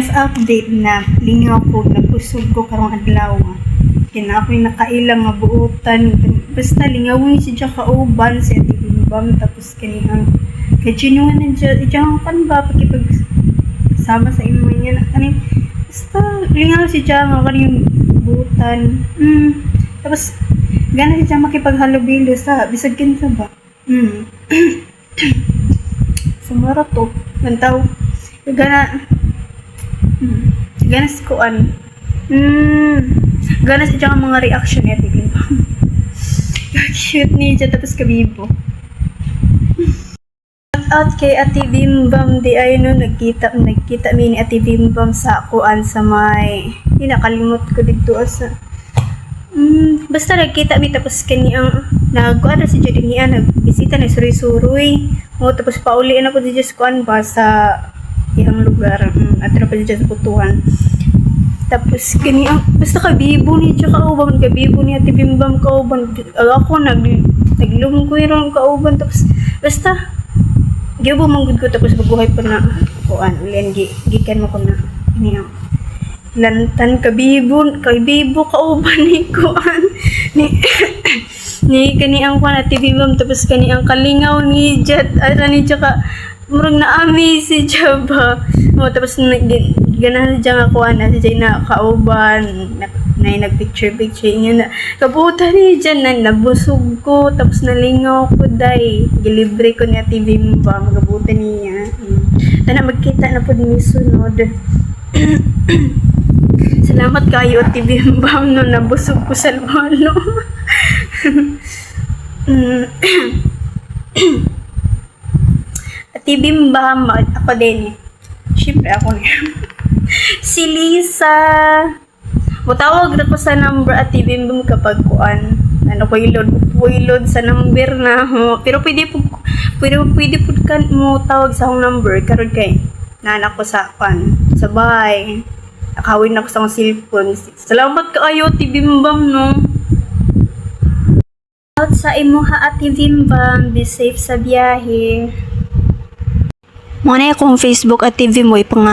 Life update na lingaw ko nagusog ko karong adlaw. Kina ako'y nakailang nga buutan. Basta lingawin si Diya kauban si Ate Bimbam tapos kanihang kajinuan ng Diya kan ba pakipag sama sa imo niya ani basta lingaw si Diya nga kaniyang buutan. Tapos gana si Diya makipaghalubilo sa bisag kinsa ba. Sumara to lantaw gana ganas kuan ganas siya ang mga reaction niya tigil pa cute niya tapos kabibo out kay Ate Bimbam di ay no nagkita mi ni Ate Bimbam sa kuan sa may nakalimot ko dito sa basta nagkita mi tapos kani ang nagkuan si Judy niya nagbisita na suri-suroy tapos pauli na ko di just kuan ba sa iyang lugar at na pa dyan sa putuhan tapos kani basta kabibo ni siya kauban kabibo ni Ate Bimbam kauban ako naglungkoy ron kauban tapos basta gibo manggod ko tapos maguhay pa na kuan ulian gikan mo ko na iniyang lantan kabibo kauban ni kuan ni kani ang kuan Ate Bimbam tapos kani ang kalingaw ni Jet ara ni siya murag naami si Jaba tapos ganahan siya nga kuha na si Jay na kauban na nagpicture niya na kabuta ni dyan na nabusog ko tapos nalingaw ko day gilibre ko ni Ate Bimbam kabuta niya na magkita na po ni sunod salamat kayo Ate Bimbam no nabusog ko sa lalo Ate Bimbam, ako din eh. Siyempre ako niya. Si Lisa. Mutawag na ko sa number Ate Bimbam kapag kuan. Load sa number na. Pero pwede po kan mo tawag sa akong number. Karon kay nanak ko sa kuan. Sa bahay. Nakawin ako sa akong cellphone. Salamat kaayo Ate Bimbam no. Out sa imuha Ate Bimbam. Be safe sa biyahe. Muna akong Facebook at TV mo ipang